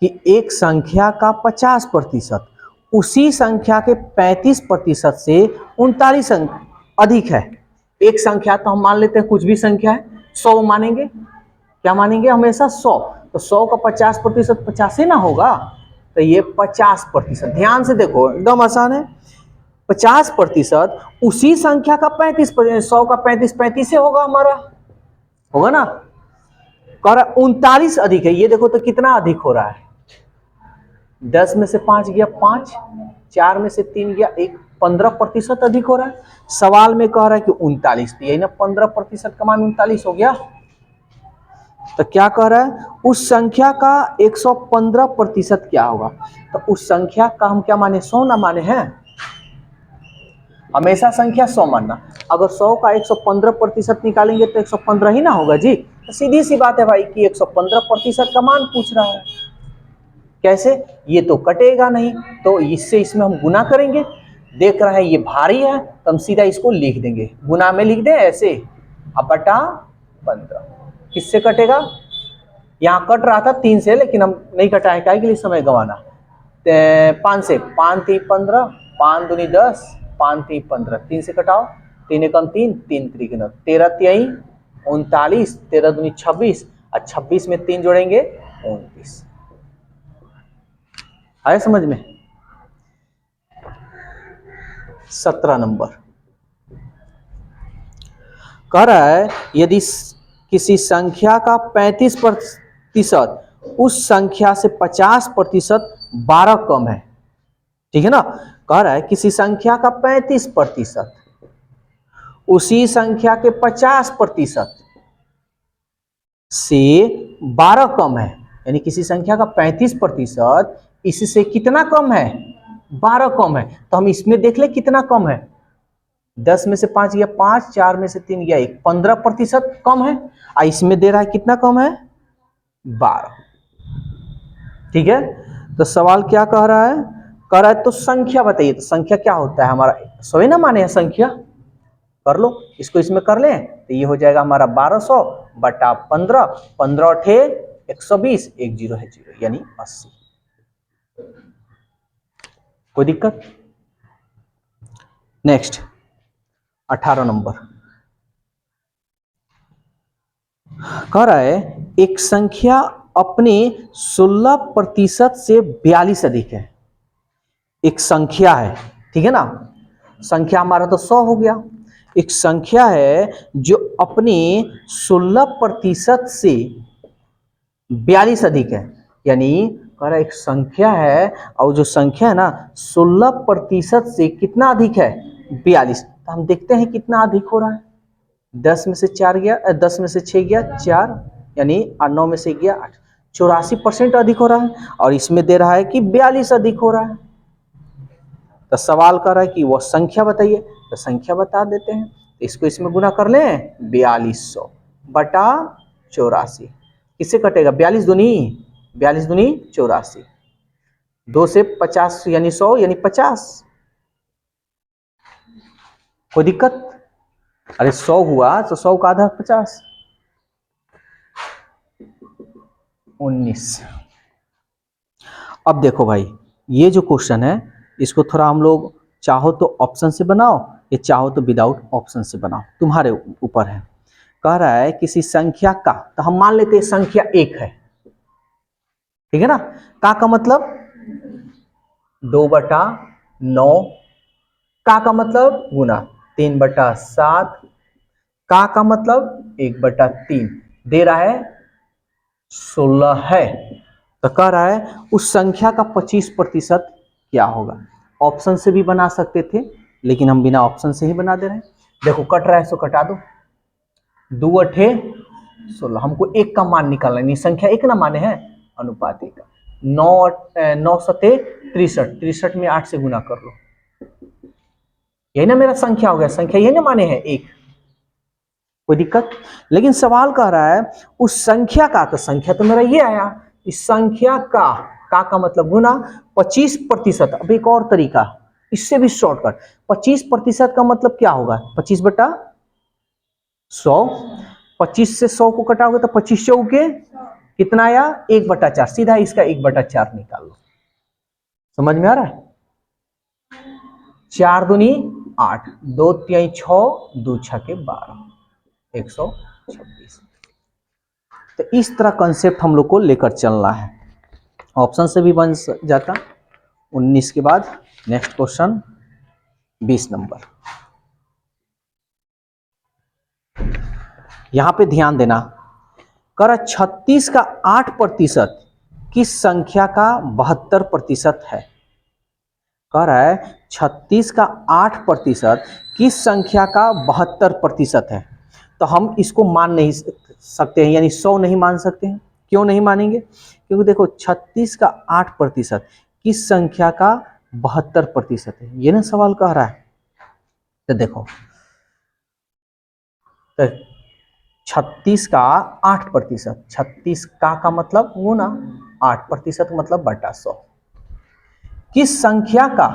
कि एक संख्या का 50% उसी संख्या के 35% से 39 अंक अधिक है। एक संख्या तो हम मान लेते हैं कुछ भी संख्या है, 100 मानेंगे, क्या मानेंगे हमेशा 100, तो 100 का 50% 50 ही ना होगा, तो ये 50%। ध्यान से देखो एकदम आसान है, 50% उसी संख्या का 35%, 100 का 35 35 होगा हमारा, होगा ना। कह रहा 39 अधिक है, ये देखो तो कितना अधिक हो रहा है, 10 में से 5 गया 5, 4 में से 3 गया 1, 15% अधिक हो रहा है। सवाल में कह रहा है कि 39, तो यही ना 15% का मान 39 हो गया। तो क्या कह रहा है, उस संख्या का 115% क्या होगा, तो उस संख्या का हम क्या माने, 100 ना माने हैं, हमेशा संख्या 100 मानना। अगर 100 का 115% निकालेंगे तो 115 ही ना होगा जी। तो सीधी सी बात है भाई कि 115% का मान पूछ रहा है। कैसे, ये तो कटेगा नहीं, तो इससे इसमें हम गुना करेंगे। देख रहा है ये भारी है तो हम सीधा इसको लिख देंगे, गुना में लिख दें ऐसे, अब बटा 15। किससे कटेगा, यहाँ कट रहा था 3 से, लेकिन हम नहीं कटाए, क्या के लिए समय गंवाना। 5 से, 5 3 15, 5 दूनी 10, 5 3 15, 3 से कटाओ, 3 एकम 3, 3 त्रिक 9, 13 तिहाई 39, 13 दूनी 26, और 26 में 3 जोड़ेंगे 29। आए समझ में। 17 नंबर कह रहा है यदि किसी संख्या का 35% उस संख्या से 50% 12 कम है, ठीक है ना। कह रहा है किसी संख्या का 35% उसी संख्या के 50% से 12 कम है, यानी किसी संख्या का 35% इससे कितना कम है, 12 कम है। तो हम इसमें देख ले कितना कम है, 10 में से 5 गया 5, 4 में से 3 गया 1, 15% कम है। और इसमें दे रहा है कितना कम है, 12। ठीक है, तो सवाल क्या कह रहा है, कह रहा है तो संख्या बताइए। तो संख्या क्या होता है हमारा, 100 ही ना माने हैं संख्या, कर लो इसको इसमें कर लें, तो ये हो जाएगा हमारा 1200 बटा 15, 15 अठे 120, 1 जीरो है 0, यानी 80। कोई दिक्कत। नेक्स्ट 18 नंबर कह रहा है एक संख्या अपने 16% से 42 अधिक है। एक संख्या है, ठीक है ना, संख्या हमारा तो 100 हो गया। एक संख्या है जो अपने 16% से 42 अधिक है, यानी कह रहा है एक संख्या है और जो संख्या है ना 16% से कितना अधिक है, 42। तो हम देखते हैं कितना अधिक हो रहा है, 10 में से 4 गया, 10 में से 6 गया 4, यानी 9 में से गया 8, 84% अधिक हो रहा है। और इसमें दे रहा है कि 42 अधिक हो रहा है। तो सवाल कर रहा है कि वो संख्या बताइए, तो संख्या बता देते हैं। इसको इसमें गुना कर लें, 4200 बटा 84, किससे कटेगा, 42 दूनी 84, 2 से 50 यानी 100 यानी 50। कोई दिक्कत, अरे 100 हुआ तो 100 का आधा 50, 19। अब देखो भाई ये जो क्वेश्चन है इसको थोड़ा हम लोग चाहो तो ऑप्शन से बनाओ या चाहो तो विदाउट ऑप्शन से बनाओ, तुम्हारे ऊपर है। कह रहा है किसी संख्या का, तो हम मान लेते हैं संख्या 1 है, ठीक है ना। का मतलब 2/9, का मतलब गुना 3/7, का मतलब 1/3, दे रहा है 16 है। तो कह रहा है उस संख्या का 25% क्या होगा। ऑप्शन से भी बना सकते थे लेकिन हम बिना ऑप्शन से ही बना दे रहे हैं। देखो कट रहा है सो कटा दो, 2 अठे 16, हमको 1 का मान निकालना है, संख्या 1 ना माने हैं, अनुपात 1 का। 9 सते 63, 63 में 8 से गुना कर लो, यही ना मेरा संख्या हो गया, संख्या यही ना माने हैं 1। कोई दिक्कत। लेकिन सवाल कह रहा है उस संख्या का, तो संख्या तो मेरा ये आया, इस संख्या का मतलब गुना 25%। अब एक और तरीका, इससे भी शॉर्टकट, 25% का मतलब क्या होगा, 25/100, 25 से 100 को कटाओगे तो 25 चौके कितना आया 1/4, सीधा इसका 1/4 निकाल लो। समझ में आ रहा है? 4 दूनी 8, 2 तिहाई 6, 2 छके 12, 126। तो इस तरह कंसेप्ट हम लोग को लेकर चलना है। ऑप्शन से भी बन जाता। 19 के बाद नेक्स्ट क्वेश्चन 20 नंबर। यहां पे ध्यान देना, कर 36 का 8% किस संख्या का 72% है? कह रहा है 36 का 8% किस संख्या का 72% है? तो हम इसको मान नहीं सकते हैं, यानी 100 नहीं मान सकते हैं। क्यों नहीं मानेंगे? क्योंकि देखो 36 का 8% किस संख्या का 72% है, ये ना सवाल कह रहा है। तो देखो, तो 36 का 8%, 36 का मतलब वो ना 8% मतलब बटा 100। किस संख्या का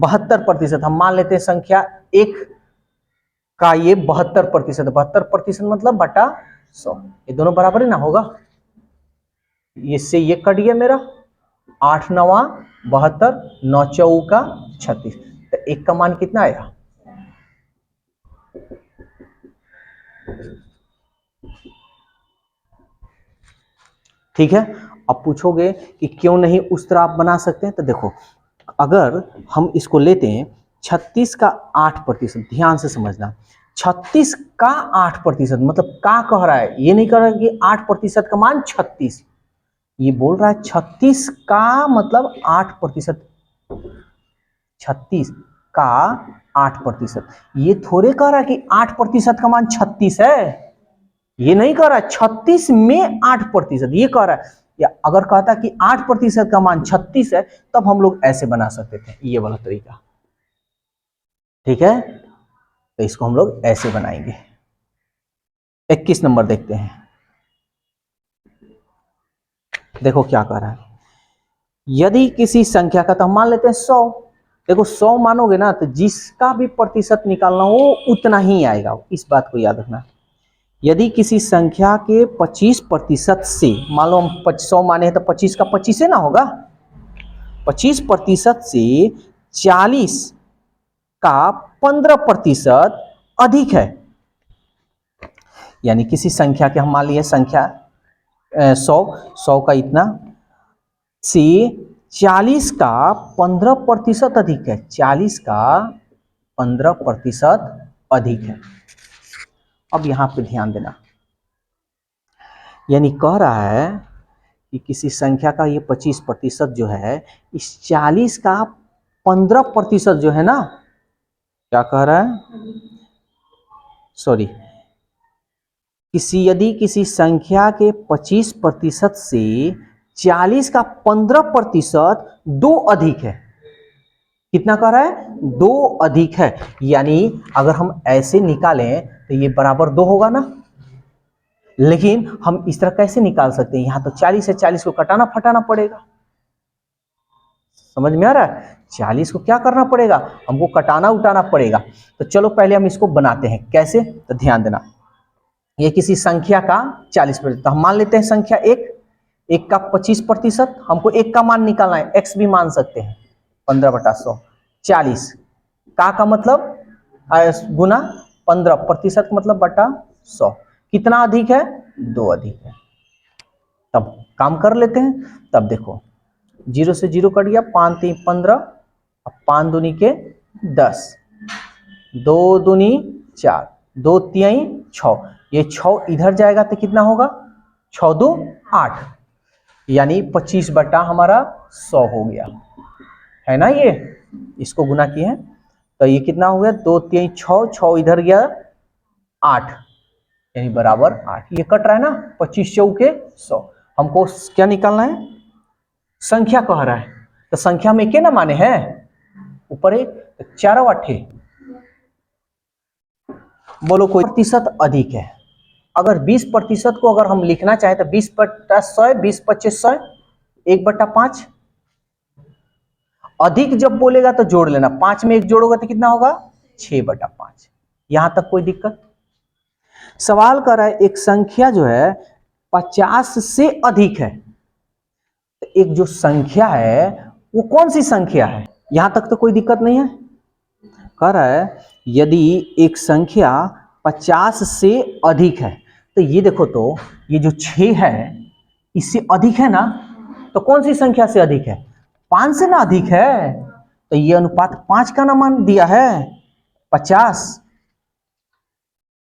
72%? हम मान लेते हैं संख्या 1 का ये 72%, 72% मतलब बटा 100। ये दोनों बराबर ही ना होगा। इससे ये कट गया मेरा, 8 9 72, 9 चौका 36। तो 1 का मान कितना आया? ठीक है। अब पूछोगे कि क्यों नहीं उस तरह आप बना सकते हैं। तो देखो, अगर हम इसको लेते हैं 36 का 8%, ध्यान से समझना, 36 का 8% मतलब का कह रहा है, ये नहीं कह रहा है कि 8% का मान 36, ये बोल रहा है 36 का मतलब 8%, 36 का 8%। ये थोड़े कह रहा है कि 8% का मान 36 है, ये नहीं कह रहा है 36 में 8%, ये कह रहा है। या अगर कहता कि 8% का मान 36 है, तब हम लोग ऐसे बना सकते थे, ये वाला तरीका। ठीक है, तो इसको हम लोग ऐसे बनाएंगे। 21 नंबर देखते हैं। देखो क्या कह रहा है, यदि किसी संख्या का, तो हम मान लेते हैं 100। देखो 100 मानोगे ना, तो जिसका भी प्रतिशत निकालना हो उतना ही आएगा, इस बात को याद रखना। यदि किसी संख्या के 25% से, मान लो हम 100 माने हैं, तो 25 का 25 है ना होगा, 25% से 40 का 15% अधिक है। यानी किसी संख्या के, हम मान लिए संख्या 100 का इतना से 40 का 15% अधिक है, 40 का 15% अधिक है। अब यहां पे ध्यान देना, यानी कह रहा है कि किसी संख्या का ये 25% जो है, इस 40 का 15% जो है ना, क्या कह रहा है, सॉरी, यदि किसी संख्या के 25% से 40 का 15% 2 अधिक है। कितना कह रहा है? 2 अधिक है। यानी अगर हम ऐसे निकालें तो ये बराबर 2 होगा ना, लेकिन हम इस तरह कैसे निकाल सकते हैं? यहां तो 40 है, 40 को कटाना फटाना पड़ेगा। समझ में आ रहा है? 40 को क्या करना पड़ेगा? हमको कटाना उटाना पड़ेगा। तो चलो पहले हम इसको बनाते हैं, कैसे? तो ध्यान देना, ये किसी संख्या का 40%, तो हम मान लेते हैं संख्या 1 का 25%, हमको 1 का मान निकालना है, x भी मान सकते हैं, 15/100। 40 का मतलब गुना 15% मतलब बटा 100। कितना अधिक है? 2 अधिक है। तब काम कर लेते हैं। तब देखो, 0 से 0 कट गया, 5 3 15, 5 दूनी के 10, 2 दूनी 4, 2 तिहाई 6, ये 6 इधर जाएगा तो कितना होगा? 6 2 8, यानी 25 बटा हमारा 100 हो गया है ना। ये इसको गुना किए हैं तो ये कितना हो गया? 2 तिहाई 6, 6 इधर गया 8, यानी बराबर 8। ये कट रहा है ना, 25 चौके 100। हमको क्या निकालना है? संख्या कह रहा है, तो संख्या में के ना माने हैं, ऊपर एक, 4 8, बोलो कोई प्रतिशत अधिक है। अगर 20% को अगर हम लिखना चाहे तो 20/100, 20/25, 1/5। अधिक जब बोलेगा तो जोड़ लेना, 5 में 1 जोड़ोगे तो कितना होगा? 6/5। यहां तक कोई दिक्कत? सवाल कर रहा है एक संख्या जो है 50 से अधिक है। तो एक जो संख्या है वो कौन सी संख्या है? यहां तक तो कोई दिक्कत नहीं है। कह रहा है यदि एक संख्या 50 से अधिक है, तो ये देखो, तो ये जो 6 है इससे अधिक है ना, तो कौन सी संख्या से अधिक है? 5 से ना अधिक है, तो ये अनुपात 5 का ना मान दिया है 50।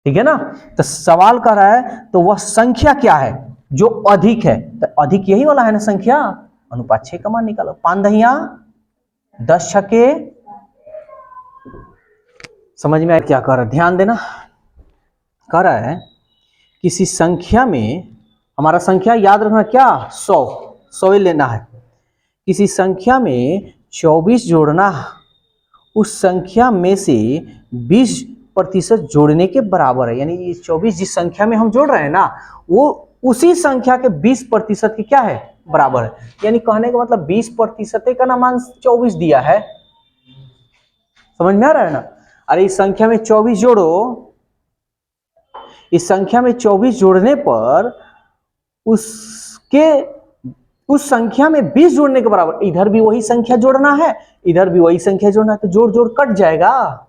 ठीक है ना? तो सवाल कर रहा है तो वह संख्या क्या है जो अधिक है? तो अधिक यही वाला है ना संख्या, अनुपात 6 का मान निकालो। 5 दहिया 10 छके, समझ में आया क्या कर रहा है? ध्यान देना। कह रहा है किसी संख्या में, हमारा संख्या याद रखना क्या, 100 ही लेना है। किसी संख्या में 24 जोड़ना, उस संख्या में से 20% जोड़ने के बराबर है। यानी ये 24 जिस संख्या में हम जोड़ रहे हैं ना, वो उसी संख्या के 20% की क्या है, बराबर है। यानी कहने का मतलब 20% का ना मान 24 दिया है। समझ में आ रहा है ना? अरे इस संख्या में 24 जोड़ो, इस संख्या में 24 जोड़ने पर उस संख्या में 20 जोड़ने के बराबर, इधर भी वही संख्या जोड़ना है, इधर भी वही संख्या जोड़ना है, तो जोड़ जोड़ कट जाएगा।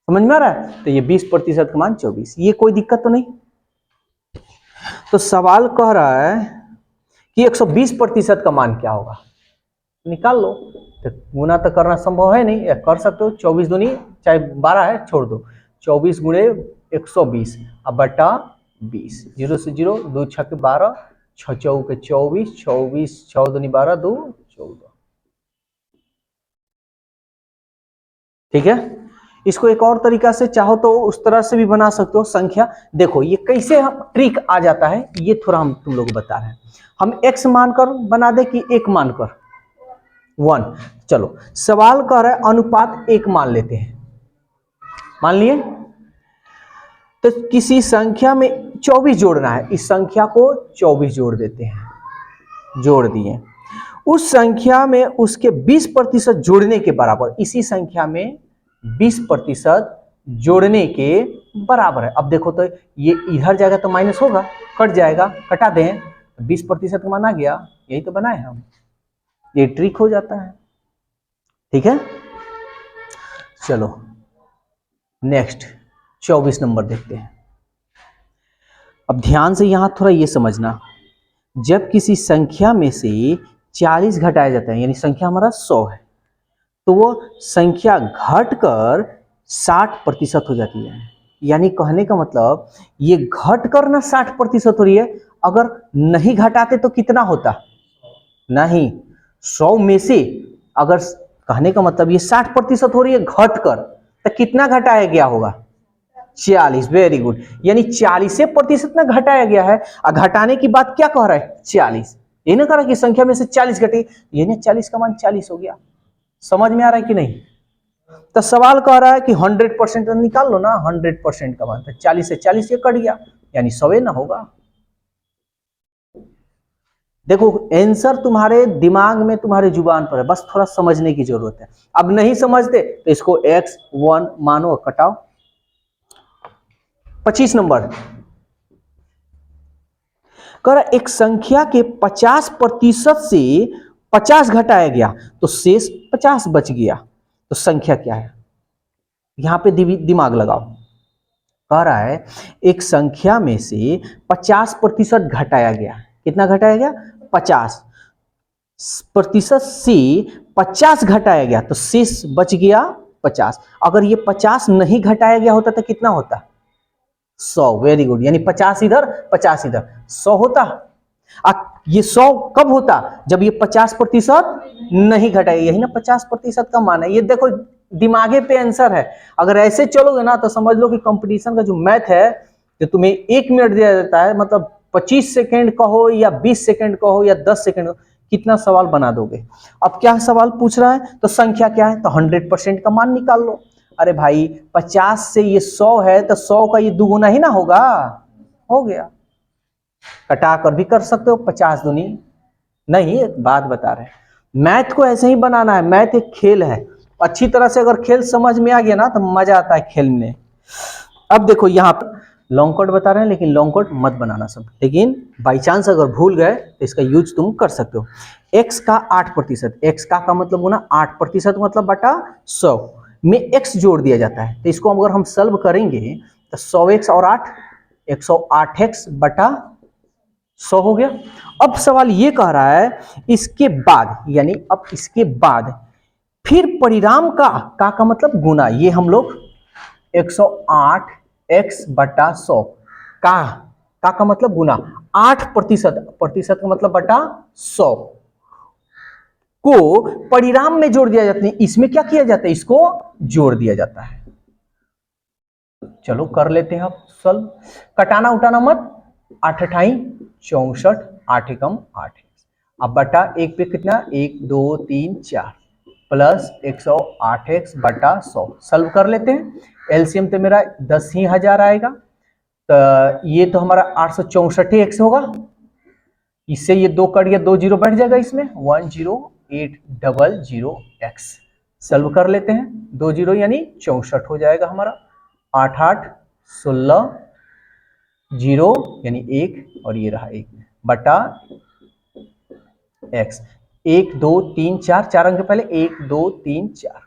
समझ में आ रहा है? तो ये 20% का मान 24, ये कोई दिक्कत तो नहीं। तो सवाल कह रहा है कि 120% का मान क्या होगा, निकाल लो। तो गुना तो करना संभव है नहीं, या कर सकते हो। 24 दूनी चाहे 12 है, छोड़ दो। 24 गुणे 120 अब बटा 20, 0 से 0, 2 छक 12, 6 चौके 24, 24 6 दूनी 12, 2 14। ठीक है? इसको एक और तरीका से चाहो तो उस तरह से भी बना सकते हो संख्या। देखो ये कैसे हम ट्रिक आ जाता है, ये थोड़ा हम तुम लोग बता रहे हैं। हम x मानकर बना दे कि 1 मानकर 1। चलो सवाल कह रहा है अनुपात 1 मान लेते हैं, मान लिए। तो किसी संख्या में 24 जोड़ना है, इस संख्या को 24 जोड़ देते हैं, जोड़ दिए। उस संख्या में उसके 20% जोड़ने के बराबर, इसी संख्या में 20% जोड़ने के बराबर है। अब देखो तो ये इधर जाएगा तो माइनस होगा, कट जाएगा, कटा दें, 20% का मान आ गया। यही तो बनाए हम, ये ट्रिक हो जाता है। ठीक है? चलो नेक्स्ट 24 नंबर देखते हैं। अब ध्यान से यहां थोड़ा ये समझना, जब किसी संख्या में से 40 घटाया जाता है, यानी संख्या हमारा 100 है, तो वो संख्या घटकर 60% हो जाती है। यानी कहने का मतलब ये घटकर ना 60% हो रही है। अगर नहीं घटाते तो कितना होता? नहीं, 100 में से अगर, कहने का मतलब ये 60% हो रही है घटकर, तो कितना घटाया गया होगा? 40। Very good. यानी 40% ना घटाया गया है, और घटाने की बात क्या कह रहा है? 40। ये ना कह रहा है कि संख्या में से 40 घटी, ये ना 40 का मान 40 हो गया। समझ में आ रहा है कि नहीं? तो सवाल कह रहा है कि 100% निकाल लो ना, 100% का मान, तो 40 से 40 ये कट गया, यानी 100 ना होगा। देखो आंसर तुम्हारे दिमाग में, तुम्हारे जुबान पर है, बस थोड़ा समझने की जरूरत है। अब नहीं समझते तो इसको x1 मानो और कटाओ। 25 नंबर कर, एक संख्या के 50% से 50 घटाया गया तो शेष 50 बच गया, तो संख्या क्या है? यहां पे दिमाग लगाओ। कह रहा है एक संख्या में से 50% घटाया गया। कितना घटाया गया? 50% से 50 घटाया गया तो शेष बच गया 50। अगर ये 50 नहीं घटाया गया होता तो कितना होता? 100। Very good. यानी 50 इधर 50 इधर, 100 होता। ये 100 कब होता? जब ये 50% नहीं घटाया। यही ना 50% का मान है। ये देखो दिमागे पे आंसर है। अगर ऐसे चलोगे ना तो समझ लो कि कंपटीशन का जो मैथ है, जो तुम्हें 1 मिनट दिया जाता है, मतलब 25 सेकेंड कहो या 20 सेकेंड कहो या 10 सेकेंड, कितना सवाल बना दोगे। अब क्या सवाल पूछ रहा है? तो संख्या क्या है? तो 100% का मान निकाल लो। अरे भाई 50 से ये 100 है तो 100 का ये दुगुना ही ना होगा, हो गया। कटा कर भी कर सकते हो, 50 दूनी नहीं। एक बात बता रहे हैं, मैथ को ऐसे ही बनाना है। मैथ एक खेल है, अच्छी तरह से अगर खेल समझ में आ गया ना तो मजा आता है खेलने। अब देखो यहां पर लॉन्ग कट बता रहे हैं, लेकिन लॉन्ग कट मत बनाना सब, लेकिन बाई चांस अगर भूल गए तो इसका यूज तुम कर सकते हो। x का 8%, x का मतलब गुना 8% मतलब बटा 100 में x जोड़ दिया जाता है, तो इसको अगर हम सॉल्व करेंगे तो 100x और 8 108x बटा 100 हो गया। अब सवाल ये कह रहा है इसके बाद, यानी अब इसके बाद फिर परिणाम का मतलब गुना, ये हम लोग 108x बटा 100 का मतलब गुना 8%, प्रतिशत का मतलब बटा 100 को परिणाम में जोड़ दिया जाता है। इसमें क्या किया जाता है, इसको जोड़ दिया जाता है। चलो कर लेते हैं अब सॉल्व, कटाना उठाना मत, 8 अठाई 64, 8 एकम 8, अब बटा 1 पे कितना 1 2 3 4 प्लस 108x बटा 100, सॉल्व कर लेते हैं। एलसीएम तो मेरा 10,000 आएगा, तो ये तो हमारा 864x होगा, इससे ये 2 कट गया, 2 जीरो बैठ जाएगा इसमें, 10800x, सॉल्व कर लेते हैं, 2 जीरो यानी 64 हो जाएगा हमारा, 8 8 16 जीरो यानी 1 और ये रहा 1 बटा x, 1 2 3 4, 4 अंक पहले 1 2 3 4,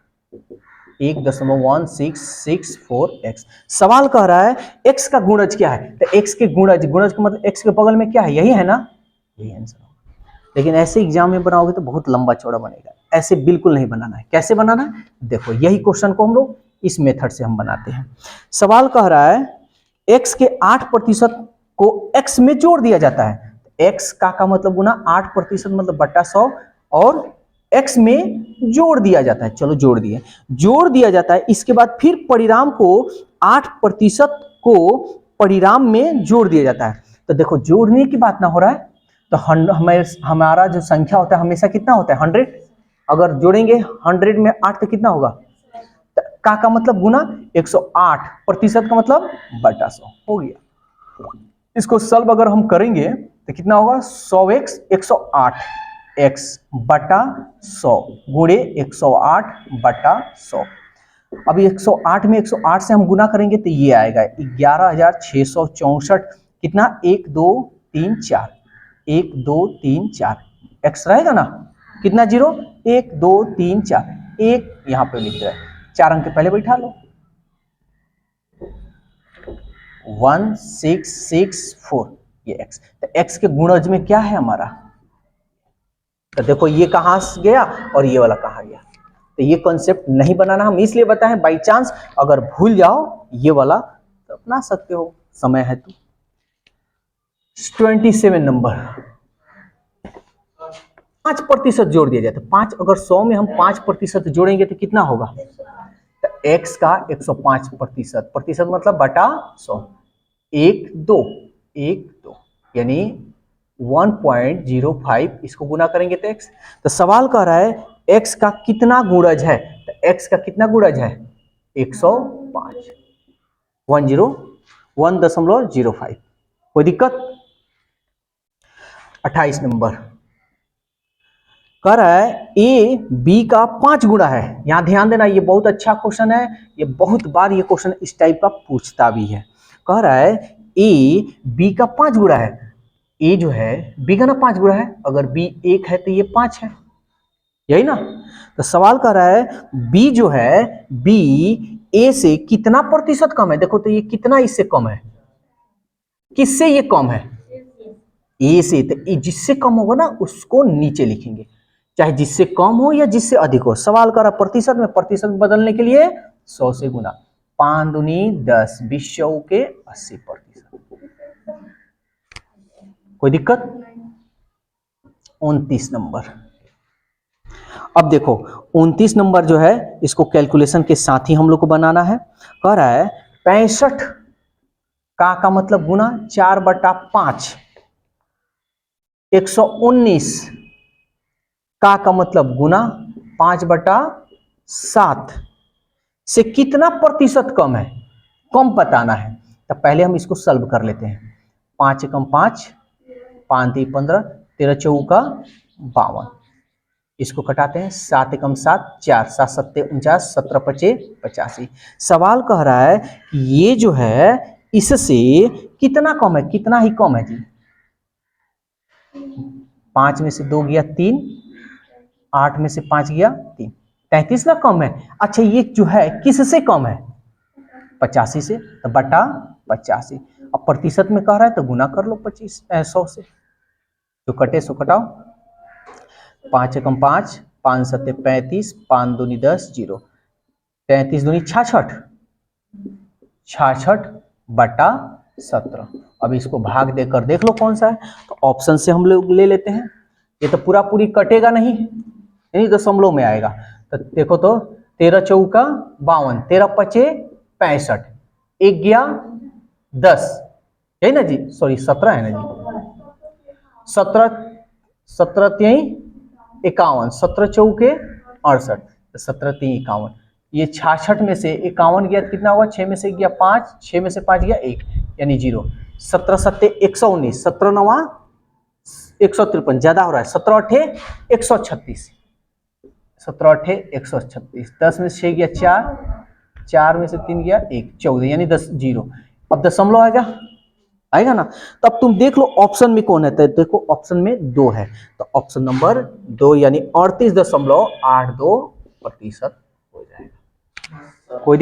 1.1664x। सवाल कह रहा है x का गुणज क्या है, तो x के गुणज का मतलब x के बगल में क्या है, यही है ना, यही आंसर। लेकिन ऐसे एग्जाम में बनाओगे तो बहुत लंबा चौड़ा बनेगा, ऐसे बिल्कुल नहीं बनाना है। कैसे बनाना है, देखो यही क्वेश्चन को हम लोग इस मेथड से हम बनाते हैं। सवाल कह रहा है x के 8% को x में जोड़ दिया जाता है, x का मतलब गुना 8% मतलब बट्टा 100 और x में जोड़ दिया जाता है, चलो जोड़ दिया जाता है। इसके बाद फिर परिणाम को 8% को परिणाम में जोड़ दिया जाता है। तो देखो जोड़ने की बात ना हो रहा है, तो हमारा जो संख्या होता है हमेशा कितना होता है 100, अगर जोड़ेंगे 100 में 8 तो कितना होगा, का मतलब गुना 108% का मतलब बटा 100 हो गया। इसको सॉल्व अगर हम करेंगे तो कितना होगा 100x 108x बटा 100 गुणे 108 बटा 100। अभी 108 में 108 से हम गुना करेंगे तो ये आएगा 11,664, कितना 1 2 3 4, 1 2 3 4 x रहेगा ना, कितना जीरो 1 2 3 4, 1 यहां पे लिख रहा है, 4 अंक पहले बैठा लो, 1664 ये x, तो x के गुणज में क्या है हमारा, तो देखो ये कहां गया और ये वाला कहां गया, तो ये कॉन्सेप्ट नहीं बनाना हम इसलिए बताएं, बाई चांस अगर भूल जाओ ये वाला तो अपना सकते हो, समय है तो। 27 नंबर, 5% जोड़ दिया जाए तो 5, अगर 100 में हम 5% जोड़ेंगे तो कितना होगा, तो x का 105%, प्रतिशत मतलब बटा 100, 1 2 यानी 1.05, इसको गुना करेंगे तो x, तो सवाल कह रहा है x का कितना गुणज है, तो x का कितना गुणज है 105, 1.05, कोई दिक्कत। 28 नंबर कह रहा है a b का 5 गुणा है, यहां ध्यान देना ये बहुत अच्छा क्वेश्चन है, ये बहुत बार ये क्वेश्चन इस टाइप का पूछता भी है। कह रहा है a b का 5 गुणा है, a जो है b का ना 5 गुणा है, अगर b 1 है तो ये 5 है, यही ना, तो सवाल कर रहा है b जो है b a से कितना प्रतिशत कम है, देखो तो ये कितना इससे कम है, किससे ये कम है, a से, तो जिससे कम होगा ना उसको नीचे लिखेंगे, चाहे जिससे कम हो या जिससे अधिक हो। सवाल कर रहा प्रतिशत में, प्रतिशत बदलने के लिए 100 से गुना, 5 दूनी 10, 20 के 80%, कोई दिक्कत। 29 नंबर, अब देखो 29 नंबर जो है इसको कैलकुलेशन के साथ ही हम लोग को बनाना है। कह रहा है 65 का मतलब गुना 4/5, 119 का मतलब गुना 5/7 से कितना प्रतिशत कम है, कम बताना है, तो पहले हम इसको सॉल्व कर लेते हैं। 5 एकम 5, 5 3 15, 13 चौका 52, इसको कटाते हैं, 7 एकम 7, 4 7 7 49, 17 5 85। सवाल कह रहा है कि ये जो है इससे कितना कम है, कितना ही कम है जी। 5 में से 2 गया 3, 8 में से 5 गया 3, 33 ना कम है। अच्छा ये जो है किससे कम है, 85 से, तो बटा 85। अब प्रतिशत में कह रहा है तो गुना कर लो 100 से, जो कटे सो कटाओ। 5 एकम 5, 5 सत्ते 35, 5 दूनी 10, 0, 33 दूनी 66, 66 बटा 17। अब इसको भाग देकर देख लो कौन सा है, तो ऑप्शन से हम लोग ले लेते हैं। ये तो पूरा पूरी कटेगा नहीं, यानी दशमलव में आएगा। तो देखो तो 13 चौका 52, 13 पचे 65, एक गया 10, यही ना जी, सॉरी 17 है ना जी, 17 3 51, 17 चौके 68, 17 3 51। ये 66 में से 51 गया कितना हुआ, 6 में से गया 5, 6 में से 5 गया 1, यानी 0। 17 सत्ते 119, 17 9 153, ज्यादा हो रहा है, 17 अठे 136, 17 अठे 136, 10 में से 6 गया 4, 4 में से 3 गया 1, 14, यानी 10 0। अब दशमलव आएगा, आएगा ना। तो अब तुम देख लो ऑप्शन में कौन है, तो देखो ऑप्शन में 2 है, तो ऑप्शन नंबर 2 यानी 38.82% हो जाएगा। कोई